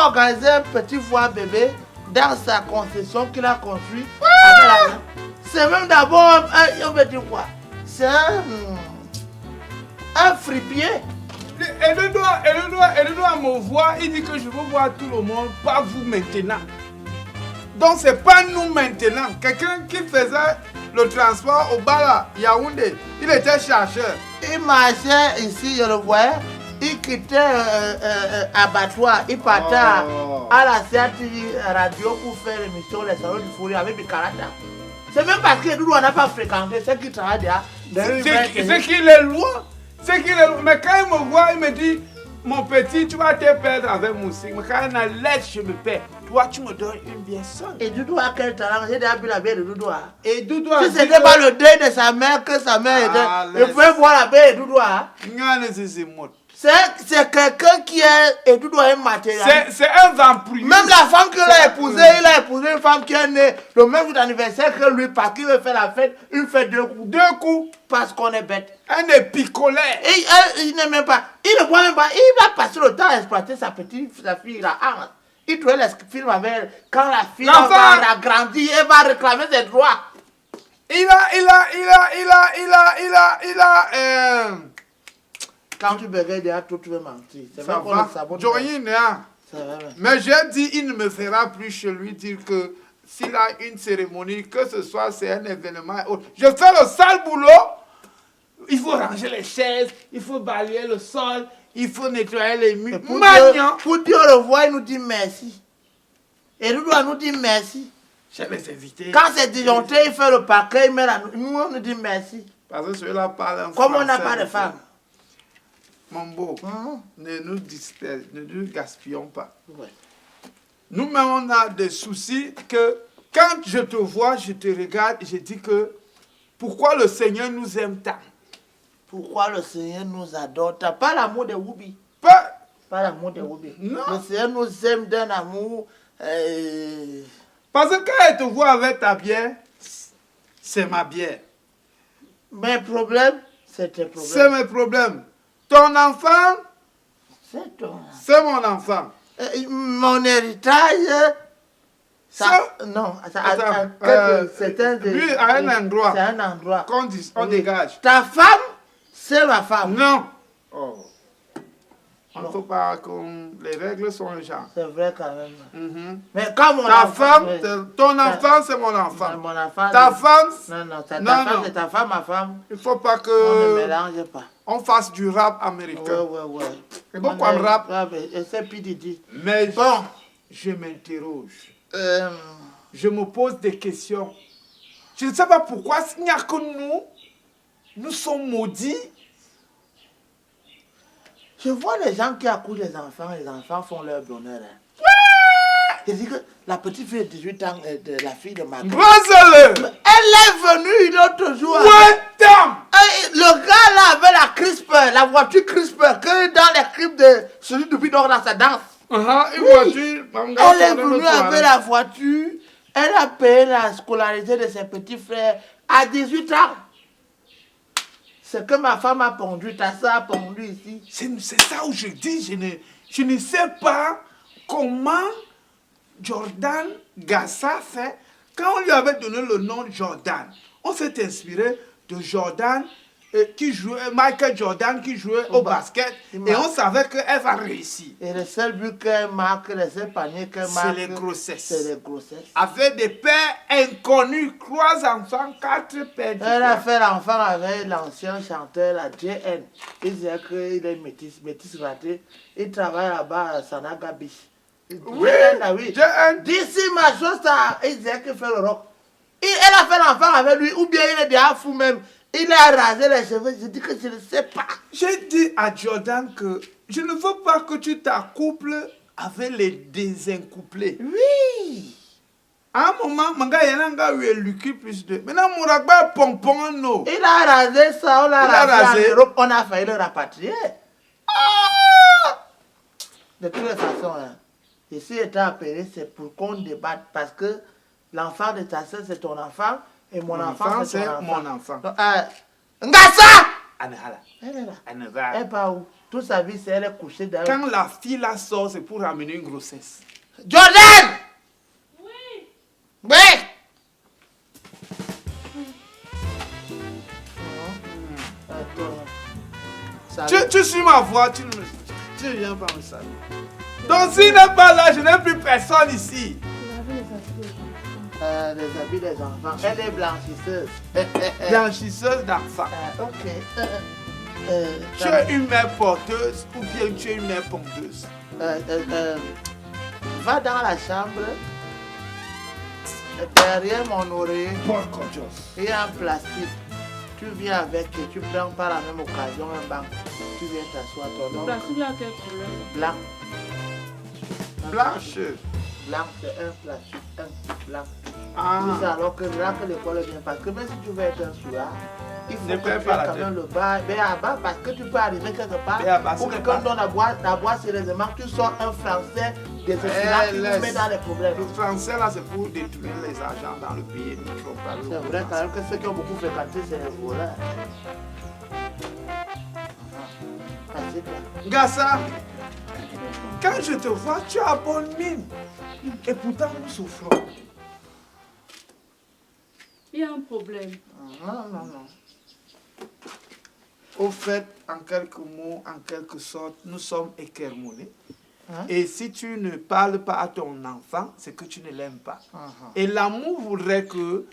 a organisé un petit foie bébé dans sa concession qu'il a construit. C'est même d'abord on veut dire quoi? C'est un fripier. Elle doit me voir, il dit que je veux voir tout le monde, pas vous maintenant. Donc c'est pas nous maintenant. Quelqu'un qui faisait le transport au Bala, Yaoundé, il était chercheur. Il marchait ici, je le voyais. Il quittait abattoir, il partait à la CRTV radio pour faire l'émission Les Salons du Fourri avec Bikarata. C'est même parce que nous, on n'a pas fréquenté ceux qui travaillent déjà. C'est qu'il est loin. C'est qu'il est loin. Mais quand il me voit, il me dit, mon petit, tu vas te perdre avec Moussi. Mais quand il a l'aide, je me perds. Toi, tu me donnes une bien seule. Et Doudou a quel talent? J'ai déjà vu la baie de Doudou. Et Doudou si c'était pas le deuil de sa mère que sa mère était, je pouvais voir la baie de Doudou. C'est quelqu'un qui est et Doudou est matériel. C'est un vampire. Même la femme qu'il a épousée, il a épousé une femme qui est née le même jour d'anniversaire que lui parce qu'il veut faire la fête, une fête deux coups. Deux coups. Parce qu'on est bête. Un est picolé. Et il n'est même pas, il ne voit même pas, il va passer le temps à exploiter sa fille, la Anne. Il trouvait les films avec elle. Quand la fille va grandir, elle va réclamer ses droits. Quand tu regardes derrière tout, tu veux mentir. C'est ça va. Mais j'ai dit, il ne me fera plus chez lui dire que s'il a une cérémonie, que ce soit, c'est un événement. Je fais le sale boulot. Il faut ranger les chaises, il faut balayer le sol, il faut nettoyer les murs. Pour Dieu le revoir, il nous dit merci. Et nous doit nous dire merci. Je vais inviter. Quand c'est disjoncté, il fait le paquet, il met la... Nous, on nous dit merci. Parce que celui-là parle un Comme on n'a pas de femme. Mon beau, ne nous disperse, ne nous gaspillons pas. Ouais. Nous-mêmes, on a des soucis que quand je te vois, je te regarde et je dis que pourquoi le Seigneur nous aime tant? Pourquoi le Seigneur nous adore? T'as pas l'amour de Woubi. Pas l'amour de Woubi. Non. Le Seigneur nous aime d'un amour... Parce que quand elle te voit avec ta bière, c'est ma bière. Mes problèmes, c'est tes problèmes. C'est mes problèmes. Ton enfant, c'est ton enfant. C'est mon enfant. Mon héritage... non, c'est un... Lui, à un endroit. C'est un endroit. On dégage. Ta femme, c'est ma femme. Non. Oh. Il ne faut pas que les règles sont les gens. C'est vrai quand même. Mais quand mon ta enfant, femme, ton enfant, c'est mon enfant. Mon enfant, ta femme, non, ta femme, c'est ta femme, ma femme. Il ne faut pas que... On ne mélange pas. On fasse du rap américain. Ouais. Et pourquoi on rap? C'est PDD. Mais bon, je m'interroge. Je me pose des questions. Je ne sais pas pourquoi il n'y a que nous sommes maudits. Je vois les gens qui accouchent les enfants font leur bonheur. Je dis que la petite fille de 18 ans, la fille de ma grand. Elle est venue l'autre jour. Le gars là avait la CRISPR, la voiture CRISPR, que dans les clips de celui de Bidor dans sa danse. Voiture. Elle est venue avec la voiture. Elle a payé la scolarité de ses petits frères à 18 ans. Ce que ma femme a pondu, ta soeur a pondu ici. C'est ça où je dis, je ne sais pas comment Jordan Gassa fait. Quand on lui avait donné le nom de Jordan, on s'est inspiré de Jordan, Michael Jordan qui jouait au basket, et on savait qu'elle va réussir. Et le seul but qu'elle marque, le seul panier qu'elle marque, c'est les grossesses. C'est les grossesses. Avec des pères inconnus, 3 enfants, 4 pères différents. Elle a fait l'enfant avec l'ancien chanteur, la JN. Il disait qu'il est métis raté. Il travaille là-bas à Sanaga Beach. Oui, JN. D'ici ma chose, il disait qu'il fait le rock. Elle a fait l'enfant avec lui, ou bien il est déjà fou même. Il a rasé les cheveux, je dis que je ne sais pas. J'ai dit à Jordan que je ne veux pas que tu t'accouples avec les désincouplés. Oui. À un moment, mon gars, il y a un gars où il est plus de. Maintenant, mon ragba pompon, non. Il a rasé ça, on l'a rasé en Europe, on a failli le rapatrier. De toutes les façons, ici étant appelé, c'est pour qu'on débatte parce que l'enfant de ta soeur, c'est ton enfant. Et mon enfant, c'est mon enfant. mon enfant. Ngassa! Anhala. Elle est là. Anhala. Elle part où? Toute sa vie, c'est elle est couchée derrière. Quand la fille la sort, c'est pour amener une grossesse. Jordan! Oui. Oui! Tu suis ma voix, tu ne viens pas me saluer. Donc s'il n'est pas là, je n'ai plus personne ici. Les habits des enfants. Elle est blanchisseuse. Blanchisseuse d'enfants. Ok. Tu es une mère porteuse ou bien tu es une mère pondeuse? Va dans la chambre. Derrière mon oreiller, il y a un plastique. Tu viens avec et tu prends par la même occasion un banc. Tu viens t'asseoir ton nom. Plastique à quelle couleur? Blanc. Blanche. Blanc, c'est un plastique, un blanc. Ah. C'est alors que là que l'école est bien. Parce que même si tu veux être un sourd, il faut Ne que perds tu pas aies la quand tête. même le bas, mais à bas, parce que tu peux arriver quelque part Et à bas, pour c'est quelqu'un pas. donne la boîte sérieusement, tu sors un français des qui laisse. nous met dans les problèmes. Le français là, c'est pour détourner les argents dans le pays. C'est vrai quand même que ceux qui ont beaucoup fréquenté, c'est les voleurs. Gassa, quand je te vois, tu as bonne mine. Et pourtant, nous souffrons. Il y a un problème. Non. Au fait, en quelques mots, en quelque sorte, nous sommes équermonnés. Hein? Et si tu ne parles pas à ton enfant, c'est que tu ne l'aimes pas. Et l'amour voudrait que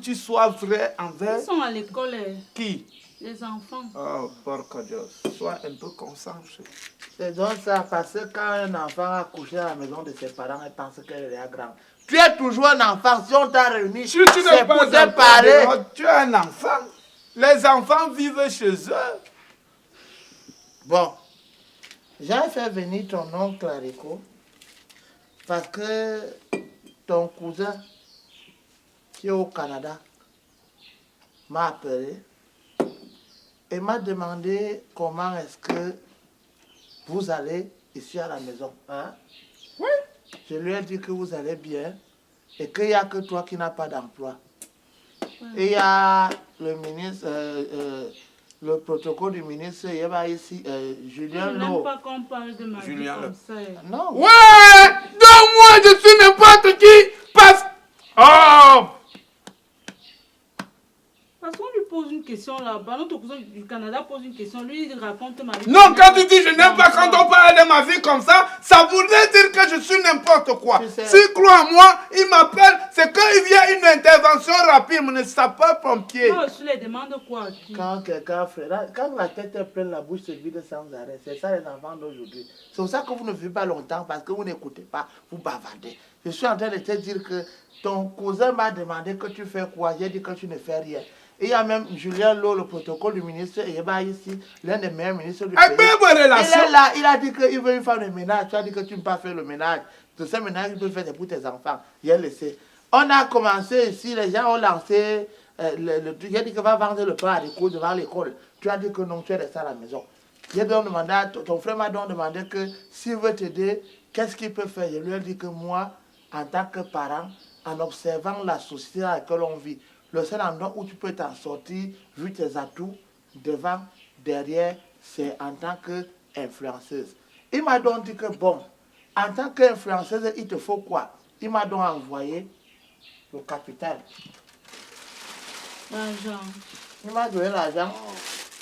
tu sois vrai envers Ils sont à l'école, qui? les enfants. Oh, porco Dios, sois un peu concentré. C'est donc ça, parce que quand un enfant a couché à la maison de ses parents, il pense qu'elle est grande. Tu es toujours un enfant, si on t'a réuni, Si tu n'es c'est pas pour te parler. tu es un enfant. Les enfants vivent chez eux. Bon, j'ai fait venir ton oncle Rico parce que ton cousin qui est au Canada m'a appelé et m'a demandé comment est-ce que vous allez ici à la maison. Hein? Oui. Je lui ai dit que vous allez bien et qu'il n'y a que toi qui n'as pas d'emploi. Et il y a le ministre, le protocole du ministre, il y a ici Julien Je Lo. n'aime pas qu'on parle de ma vie Julien comme Lo. ça. Non. Ouais, donc moi je suis n'importe qui parce... Oh! Parce qu'on lui pose une question là-bas, notre cousin du Canada pose une question, lui il raconte ma vie. Non, quand tu dis je n'aime pas quand on parle de ma vie comme ça voudrait dire que je suis n'importe quoi. Tu sais. S'il croit en moi, il m'appelle, c'est qu'il y a une intervention rapide, mon sapeur-pompier. Non, je les demande quoi? Quand quelqu'un fait, quand la tête est pleine, la bouche se vide sans arrêt. C'est ça les enfants d'aujourd'hui. C'est pour ça que vous ne vivez pas longtemps parce que vous n'écoutez pas, vous bavardez. Je suis en train de te dire que ton cousin m'a demandé que tu fais quoi. J'ai dit que tu ne fais rien. Et il y a même Julien Lo, le protocole du ministre, et il y a ici l'un des meilleurs ministres du pays. Il est là, il a dit qu'il veut une femme de ménage. Tu as dit que tu ne peux pas faire le ménage. Tout ce ménage, tu peux faire pour tes enfants. Il a laissé. On a commencé ici, les gens ont lancé le truc. Il a dit qu'il va vendre le pain à l'école devant l'école. Tu as dit que non, tu es resté à la maison. Ton frère m'a donc demandé que s'il veut t'aider, qu'est-ce qu'il peut faire? Je lui ai dit que moi, en tant que parent, en observant la société dans laquelle on vit, le seul endroit où tu peux t'en sortir, vu tes atouts, devant, derrière, c'est en tant qu'influenceuse. Il m'a donc dit que bon, en tant qu'influenceuse, il te faut quoi? Il m'a donc envoyé le capital. L'argent. Il m'a donné l'argent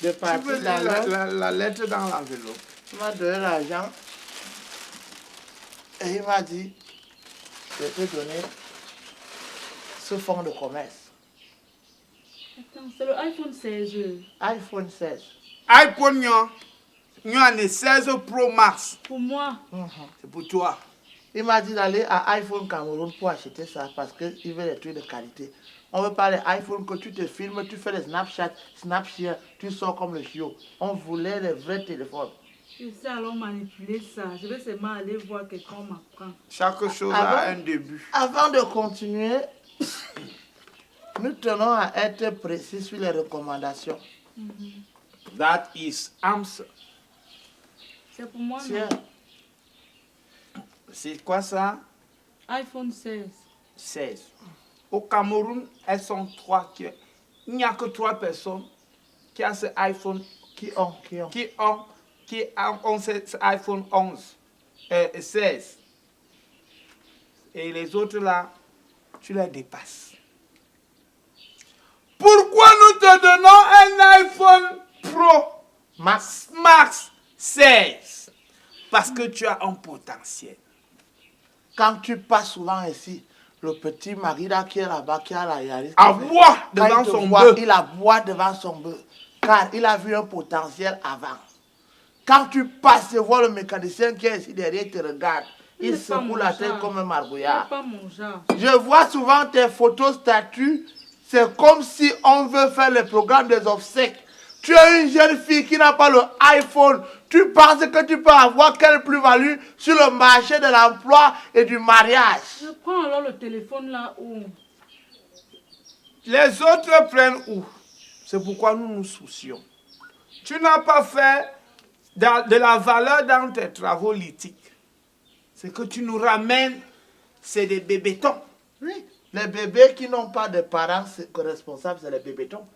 de Tu partir veux dans la lettre dans l'enveloppe. Il m'a donné l'argent et il m'a dit, je vais te donner ce fonds de commerce. Attends, c'est le iPhone 16. iPhone 16. iPhone, nous avons 16 Pro Max. Pour moi. C'est pour toi. Il m'a dit d'aller à iPhone Cameroun pour acheter ça parce qu'il veut des trucs de qualité. On veut pas les iPhone que tu te filmes, tu fais les Snapchat, tu sors comme le chiot. On voulait les vrais téléphones. Je sais alors manipuler ça. Je vais seulement aller voir quelqu'un m'apprend. Chaque chose a un début. Avant de continuer, nous tenons à être précis sur les recommandations. That is answer. C'est pour moi, Tiens, non? C'est quoi ça? iPhone 16. 16. Au Cameroun, elles sont 3. Il n'y a que 3 personnes qui a ce iPhone, Qui ont. qui ont ce iPhone 11, 16. Et les autres là, tu les dépasses. Pourquoi nous te donnons un iPhone Pro Max 16? Parce que tu as un potentiel. Quand tu passes souvent ici, le petit mari là qui est là-bas, qui a la Yaris, Aboie devant son bœuf. il aboie devant son bœuf. Car il a vu un potentiel avant. Quand tu passes et vois le mécanicien qui est ici derrière, il te regarde. Il secoue la tête comme un margouillard. Pas mon genre. Je vois souvent tes photos statuts. C'est comme si on veut faire le programme des obsèques. Tu es une jeune fille qui n'a pas le iPhone. Tu penses que tu peux avoir quelle plus-value sur le marché de l'emploi et du mariage? Je prends alors le téléphone là où? Les autres prennent où? C'est pourquoi nous nous soucions. Tu n'as pas fait de la valeur dans tes travaux lithiques. Ce que tu nous ramènes, c'est des bébétons. Oui. Les bébés qui n'ont pas de parents responsables, c'est les bébétons.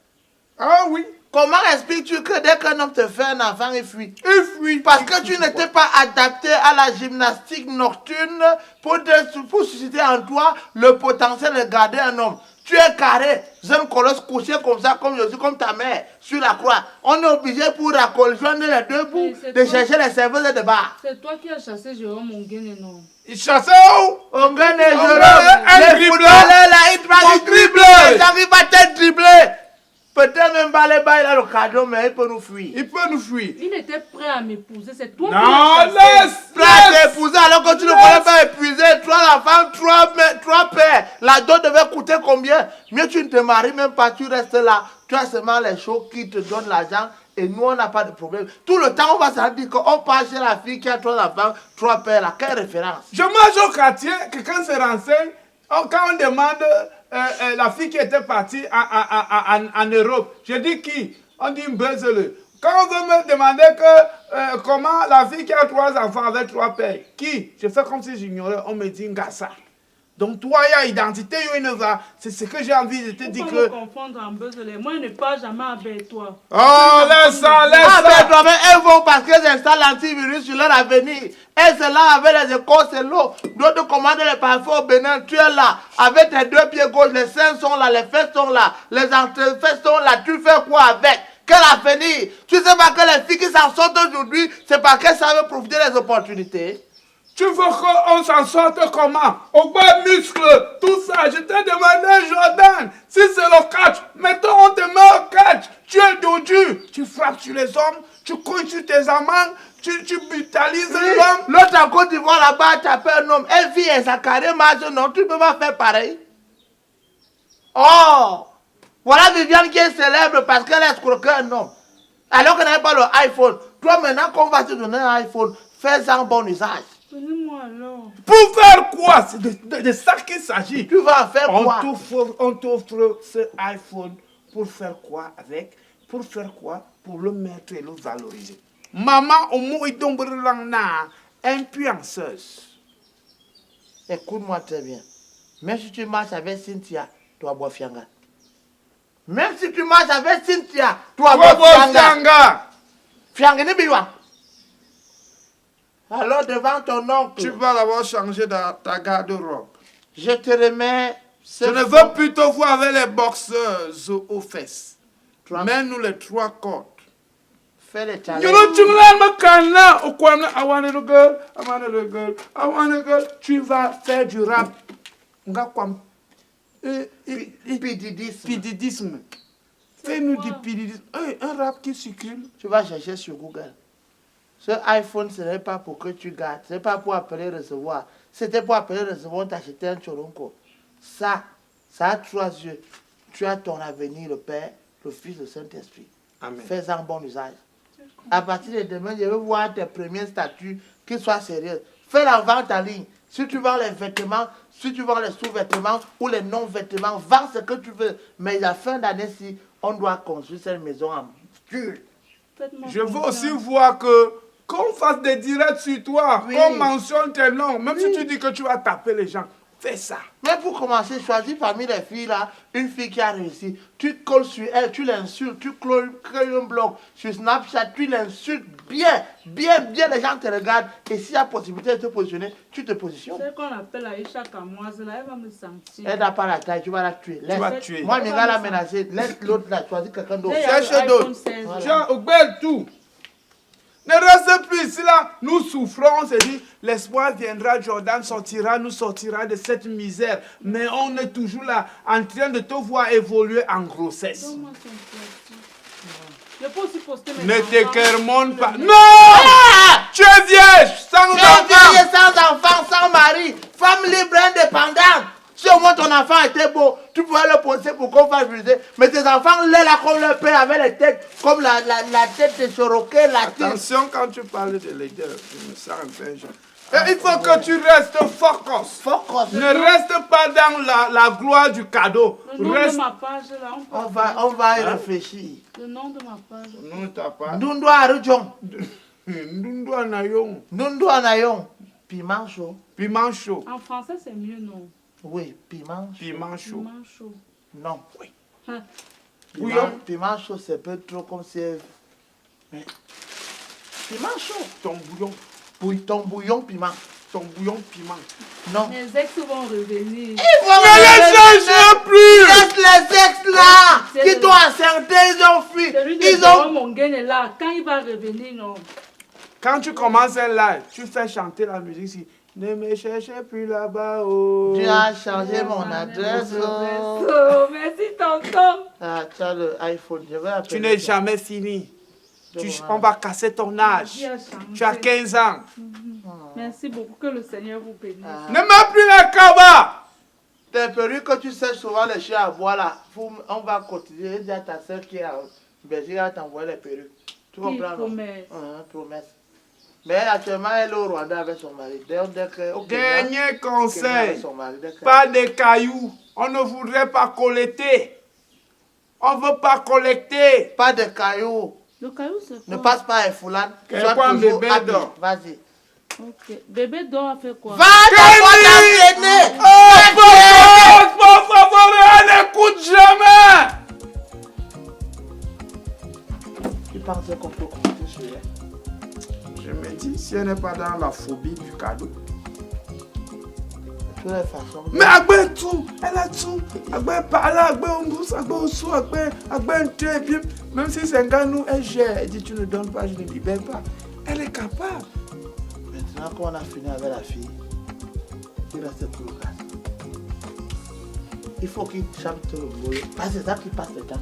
Ah oui. Comment expliques-tu que dès qu'un homme te fait un enfant, il fuit? Il fuit. Parce que tu n'étais pas adapté à la gymnastique nocturne pour susciter en toi le potentiel de garder un homme. Tu es carré, jeune colosse couché comme ça, comme je suis, comme ta mère, sur la croix. On est obligé pour joindre les deux bouts de chercher les serveuses de bar. C'est toi qui as chassé Jérôme Onguene, non? Il chassait où? Onguene et Jérôme, un les footballeurs là, ils dribblent. Les gens qui vont te dribbler. Peut-être même pas les bails là le cadeau, mais il peut nous fuir. Il peut nous fuir. Il était prêt à m'épouser, c'est toi Non, qui as chassé. laisse. Prêt à t'épouser alors que tu ne connais pas épuiser. 3 enfants, 3 pères. La dot devait coûter combien? Mieux tu ne te maries même pas, tu restes là. Tu as seulement les choses qui te donnent l'argent et nous on n'a pas de problème. Tout le temps on va se dire qu'on part chez la fille qui a 3 enfants, 3 pères là. Quelle référence? Je mange au quartier, quelqu'un se renseigne. Quand on demande la fille qui était partie en Europe, je dis qui? On dit Mbezele. Quand on veut me demander comment la fille qui a 3 enfants avec 3 pères, qui? Je fais comme si j'ignorais, on me dit Ngassa. Donc toi, il y a identité, c'est ce que j'ai envie de te dire que... Faut pas me confondre en Mbezele. Moi, je ne pars jamais avec toi. Oh, laisse ça, laisse ça. Avec toi, mais elles vont parce qu'elles installent l'antivirus sur leur avenir. Elles sont là avec les écoles, c'est l'eau. D'autres commandent les parfums au Bénin. Tu es là avec tes 2 pieds gauche. Les seins sont là, les fesses sont là, les entrefesses sont là. Tu fais quoi avec? Quel avenir? Tu sais pas que les filles qui s'en sortent aujourd'hui, c'est parce qu'elles savent profiter des opportunités. Tu veux qu'on s'en sorte comment? Au bas muscle, tout ça. Je t'ai demandé, Jordan, si c'est le catch, mettons on te met au catch. Tu es dodu. Tu frappes sur les hommes, tu couilles sur tes amants, tu brutalises l'homme. L'autre en Côte d'Ivoire là-bas, tu appelles un homme. Elle vit et sa carrière marche, non, tu ne peux pas faire pareil. Oh! Voilà Viviane qui est célèbre parce qu'elle a escroqué un homme. Alors qu'elle n'avait pas le iPhone. Toi maintenant qu'on va te donner un iPhone, fais-en bon usage. Donnez-moi alors. Pour faire quoi? C'est de ça qu'il s'agit. Tu vas en faire quoi? On t'offre ce iPhone pour faire quoi avec? Pour faire quoi? Pour le mettre et le valoriser. Maman, au moins, il tombe influenceuse. Écoute-moi très bien. Même si tu marches avec Cynthia, tu vas boire fianga. Même si tu marches avec Cynthia, tu vas boire fianga. Fianga ni biwa. Alors devant ton oncle, Tu vas d'abord changer ta garde-robe. je te remets ce Je ne veux plus te voir avec les boxeuses aux fesses. Trois- Mets-nous les 3 cordes. Fais les You challenges. know, tu me l'as canna. Au quoi, I want a little girl, I want a little girl, I want a girl. Tu vas faire du rap. Nga quoi? Pididisme. Pididisme. Fais-nous du pididisme. Un rap qui circule. Tu vas chercher sur Google. Ce iPhone, ce n'est pas pour que tu gardes. Ce n'est pas pour appeler recevoir. C'était pour appeler recevoir, t'acheter un choronko. Ça a 3 yeux. Tu as ton avenir, le Père, le Fils, le Saint-Esprit. Amen. Fais-en bon usage. À partir de demain, je veux voir tes premiers statuts qui soient sérieux. Fais la vente en ligne. Si tu vends les vêtements, si tu vends les sous-vêtements ou les non-vêtements, vends ce que tu veux. Mais à la fin d'année-ci, on doit construire cette maison en dur. Faites-moi Je veux confiance. aussi voir qu'on fasse des directs sur toi, Oui. qu'on mentionne tes noms. Même Oui. si tu dis que tu vas taper les gens, Fais ça. Mais pour commencer, choisis parmi les filles là, une fille qui a réussi. Tu colles sur elle, tu l'insultes, tu crées un blog sur Snapchat, tu l'insultes bien, les gens te regardent. Et s'il y a possibilité de te positionner, tu te positionnes. C'est qu'on appelle Aïcha Kamoise, là, elle va me sentir. Elle n'a pas la taille, tu vas la tuer. Tu vas tuer. Moi, mes gars l'a menacé, laisse l'autre là, choisis quelqu'un d'autre. Cherche d'autres. Voilà. Tiens, au bel tout. Ne reste plus ici là, nous souffrons, on se dit, l'espoir viendra, Jordan sortira, nous sortira de cette misère. Mais on est toujours là, en train de te voir évoluer en grossesse. Donne-moi ton plastique. Je peux aussi poster mes Ne enfants. t'écremone pas. Le- Non! Tu es vierge, sans Tu es enfant. vieille, sans enfant, sans mari, femme libre, indépendante. Si au moins ton enfant était beau, tu pouvais le poser pour qu'on fasse viser. Mais tes enfants, là, comme leur père avec les têtes, comme la tête de Choroquet, la tête. Attention quand tu parles de leader, je me sens un peu genre. Et il faut que tu restes focus. Focus. Ne reste pas dans la gloire du cadeau. Le nom Reste. de ma page, là, On va y réfléchir. Le nom de ma page. Non, t'as pas. Ndundo Arujong. Ndundo anayon. Ndundo Anayon. Piment chaud. Piment chaud. En français, c'est mieux, non? Oui, piment chaud. Piment chaud. Piment chaud. Non. Oui. Hein. Piment chaud, c'est peu trop comme si... Mais... Piment chaud. Ton bouillon. Ton bouillon piment. Ton bouillon piment. Non. Mes ex vont revenir. Ne les cherche plus. Laisse les ex là C'est qui le- t'ont encerclé, ils ont fui. Celui de Ils Jérôme ont... Mongaine est là. Quand il va revenir, non? Quand tu commences un live, tu fais chanter la musique ici. Ne me cherchez plus là-bas. Oh. Tu as changé mon adresse. Oh. Oh, merci, tonton. Ah, tu as le iPhone. Je vais appeler. Tu n'es jamais fini. Voilà. On va casser ton âge. Dieu a changé. Tu as 15 ans. Merci beaucoup. Que le Seigneur vous bénisse. Ah. Ne mets plus la cabane. Tes perruques que tu sais souvent les chiens à boire là, on va continuer. Il y a ta soeur qui est à Belgique, elle va t'envoyer les perruques. Tu comprends? non? Promesse. Promesse. Mais actuellement, elle est au Rwanda avec son mari. Dès que, au Kenya, Dernier avec conseil. son mari, dès que- Pas de cailloux. On ne voudrait pas collecter. On ne veut pas collecter. Pas de cailloux. Le caillou, c'est quoi? Ne passe pas un foulard. Quel Sois point toujours bébé habillé. dort. Vas-y. Ok. Bébé dort a fait quoi? Va d'abord t'entraîner. Oh, por favor, elle n'écoute jamais. Tu penses qu'on peut compter sur elle? Je me dis, si elle n'est pas dans la phobie du cadeau. De toutes les façons. Mais Agbe tout, elle a tout. Agbe parle, Agbe ombous, Agbe ossou, Agbe un et puis même si c'est un gars, nous, elle gère. Elle dit, tu ne donnes pas, je ne libère pas. Elle est capable. Maintenant qu'on a fini avec la fille, il reste plus le gars. Il faut qu'il chante le boulot. Parce que c'est ça qui passe le temps.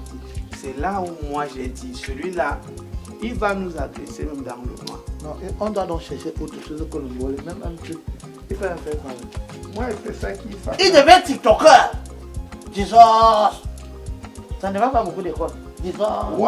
C'est là où moi j'ai dit, celui-là, il va nous agresser même dans le mois. Non, on doit donc chercher autre chose que le boulot. Même un truc. Il fait un fait quand même. Moi, c'est ça qui fait. Il devient TikToker. Jesus. Ça ne va pas beaucoup d'école. Jesus. Waouh!